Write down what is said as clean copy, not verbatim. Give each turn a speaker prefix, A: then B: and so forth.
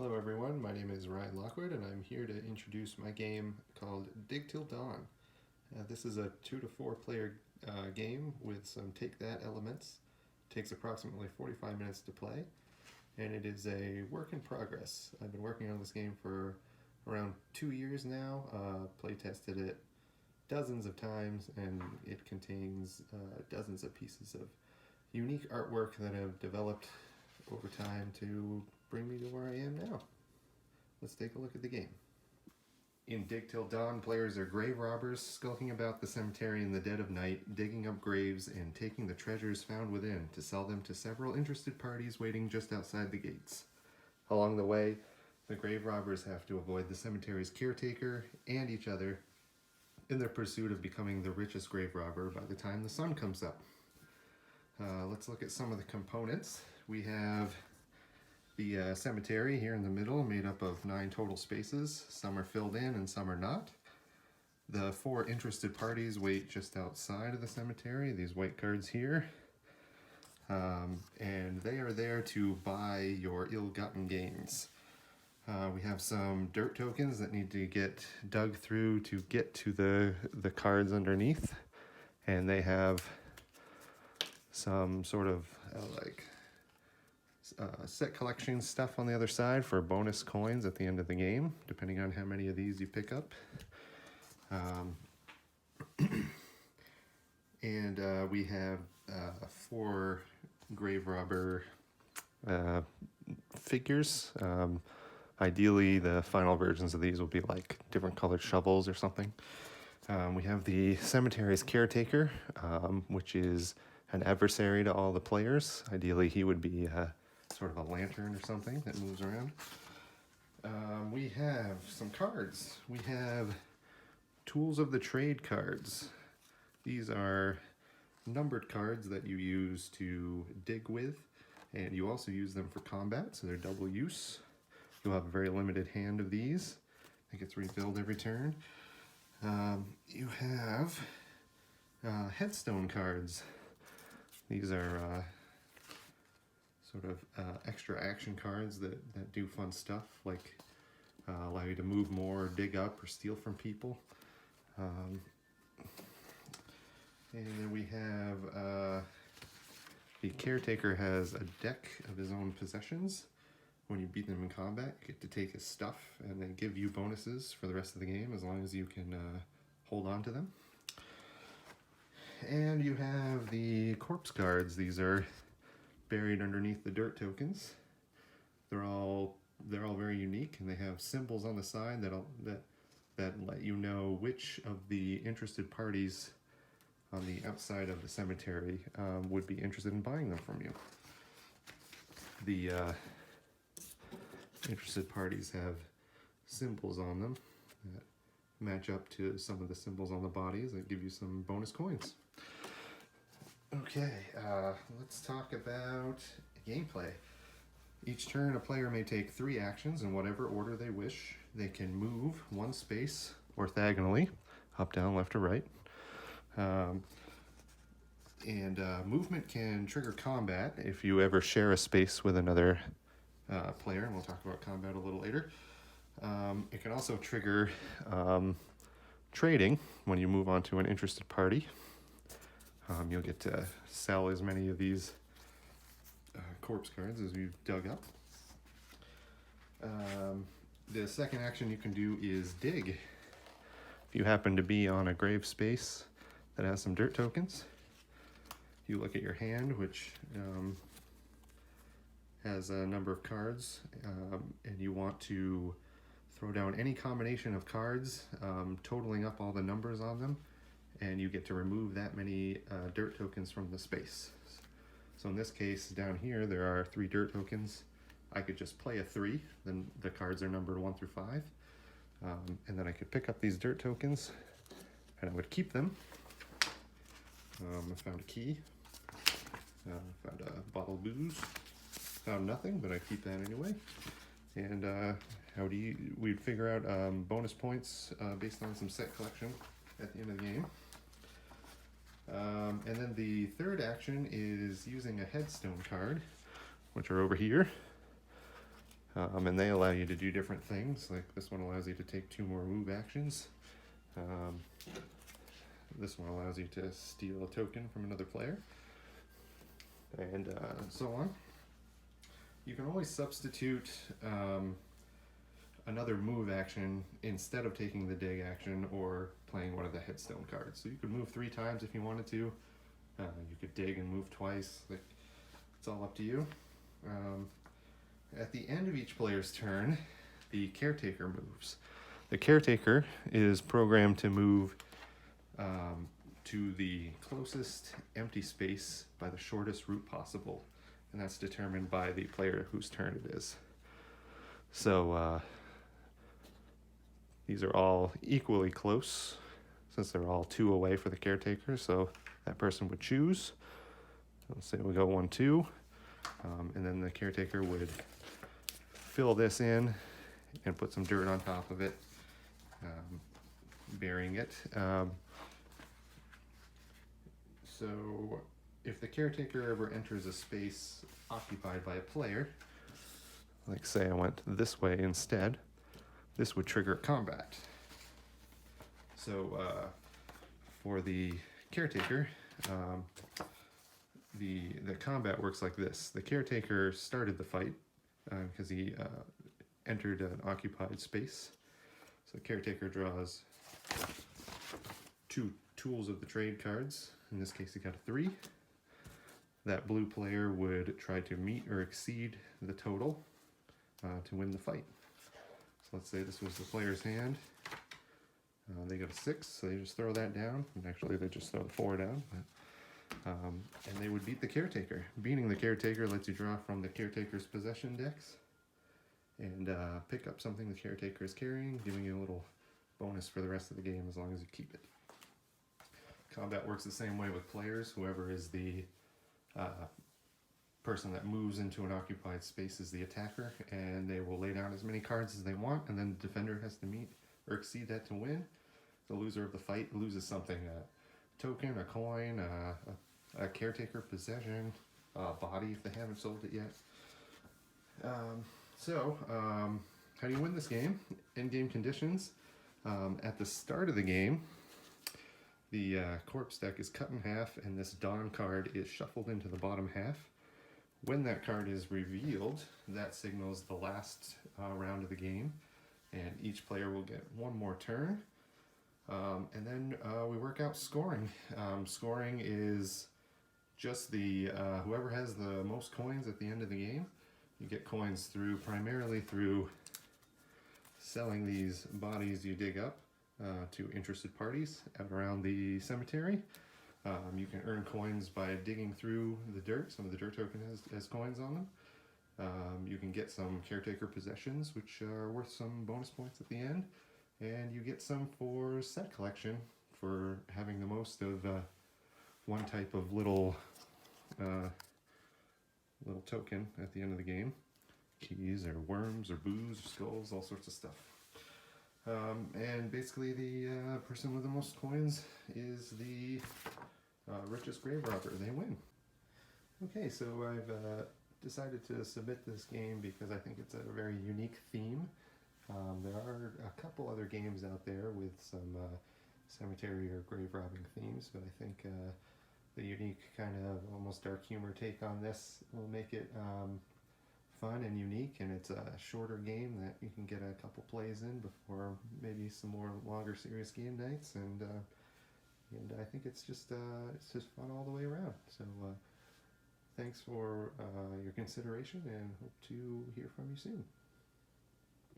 A: Hello everyone, my name is Ryan Lockwood and I'm here to introduce my game called Dig Till Dawn. This is a 2 to 4 player game with some take that elements. It takes approximately 45 minutes to play and it is a work in progress. I've been working on this game for around 2 years now, play tested it dozens of times, and it contains dozens of pieces of unique artwork that have developed over time to bring me to where I am now. Let's take a look at the game. In Dig Till Dawn, players are grave robbers skulking about the cemetery in the dead of night, digging up graves and taking the treasures found within to sell them to several interested parties waiting just outside the gates. Along the way, the grave robbers have to avoid the cemetery's caretaker and each other in their pursuit of becoming the richest grave robber by the time the sun comes up. Let's look at some of the components. We have the cemetery here in the middle, made up of 9 total spaces. Some are filled in and some are not. The 4 interested parties wait just outside of the cemetery, these white cards here. And they are there to buy your ill-gotten gains. We have some dirt tokens that need to get dug through to get to the cards underneath. And they have some sort of set collection stuff on the other side for bonus coins at the end of the game, depending on how many of these you pick up. We have 4 grave robber figures. Ideally, the final versions of these will be like different colored shovels or something. We have the cemetery's caretaker, which is an adversary to all the players. Ideally, he would be sort of a lantern or something that moves around. We have some cards. We have Tools of the Trade cards. These are numbered cards that you use to dig with, and you also use them for combat, so they're double use. You'll have a very limited hand of these. It gets refilled every turn. You have headstone cards. These are sort of extra action cards that do fun stuff, like allow you to move more, dig up, or steal from people. And then we have the caretaker has a deck of his own possessions. When you beat them in combat, you get to take his stuff, and they give you bonuses for the rest of the game as long as you can hold on to them. And you have the corpse cards. These are buried underneath the dirt tokens. They're all very unique, and they have symbols on the side that let you know which of the interested parties on the outside of the cemetery would be interested in buying them from you. The interested parties have symbols on them that match up to some of the symbols on the bodies that give you some bonus coins. Okay, let's talk about gameplay. Each turn, a player may take 3 actions in whatever order they wish. They can move 1 space orthogonally, up, down, left, or right. Movement can trigger combat if you ever share a space with another player, and we'll talk about combat a little later. It can also trigger trading when you move on to an interested party. You'll get to sell as many of these corpse cards as you've dug up. The second action you can do is dig. If you happen to be on a grave space that has some dirt tokens, you look at your hand, which has a number of cards, and you want to throw down any combination of cards, totaling up all the numbers on them, and you get to remove that many dirt tokens from the space. So in this case, down here, there are 3 dirt tokens. I could just play a 3, then the cards are numbered 1 through 5, and then I could pick up these dirt tokens, and I would keep them. I found a key, found a bottle of booze, found nothing, but I keep that anyway. And we'd figure out bonus points based on some set collection at the end of the game. And then the third action is using a headstone card, which are over here. And they allow you to do different things. Like this one allows you to take 2 more move actions. This one allows you to steal a token from another player, and so on. You can always substitute another move action instead of taking the dig action or playing one of the headstone cards. So you could move 3 times if you wanted to. You could dig and move twice. Like, it's all up to you. At the end of each player's turn, the caretaker moves. The caretaker is programmed to move to the closest empty space by the shortest route possible, and that's determined by the player whose turn it is. So these are all equally close, since they're all 2 away for the caretaker, so that person would choose. Let's say we go 1, 2, and then the caretaker would fill this in and put some dirt on top of it, burying it. So if the caretaker ever enters a space occupied by a player, like say I went this way instead, this would trigger combat. So for the caretaker, the combat works like this. The caretaker started the fight because he entered an occupied space. So the caretaker draws 2 tools of the trade cards. In this case, he got a 3. That blue player would try to meet or exceed the total to win the fight. So let's say this was the player's hand. They got a 6, so they just throw that down. And actually, they just throw the 4 down. But, and they would beat the caretaker. Beating the caretaker lets you draw from the caretaker's possession decks and pick up something the caretaker is carrying, giving you a little bonus for the rest of the game as long as you keep it. Combat works the same way with players. Whoever is the person that moves into an occupied space is the attacker, and they will lay down as many cards as they want, and then the defender has to meet or exceed that to win. The loser of the fight loses something: a token, a coin, a caretaker possession, a body if they haven't sold it yet. How do you win this game? End-game conditions. At the start of the game, the corpse deck is cut in half, and this Dawn card is shuffled into the bottom half. When that card is revealed, that signals the last round of the game, and each player will get 1 more turn. And then we work out scoring. Scoring is just the whoever has the most coins at the end of the game. You get coins primarily through selling these bodies you dig up to interested parties out around the cemetery. You can earn coins by digging through the dirt. Some of the dirt token has coins on them. You can get some caretaker possessions, which are worth some bonus points at the end. And you get some for set collection for having the most of one type of little token at the end of the game. Keys or worms or booze or skulls, all sorts of stuff. And basically the person with the most coins is the richest grave robber. They win. Okay, so I've decided to submit this game because I think it's a very unique theme. There are a couple other games out there with some cemetery or grave robbing themes, but I think the unique kind of almost dark humor take on this will make it fun and unique, and it's a shorter game that you can get a couple plays in before maybe some more longer serious game nights, and I think it's just fun all the way around. So thanks for your consideration, and hope to hear from you soon.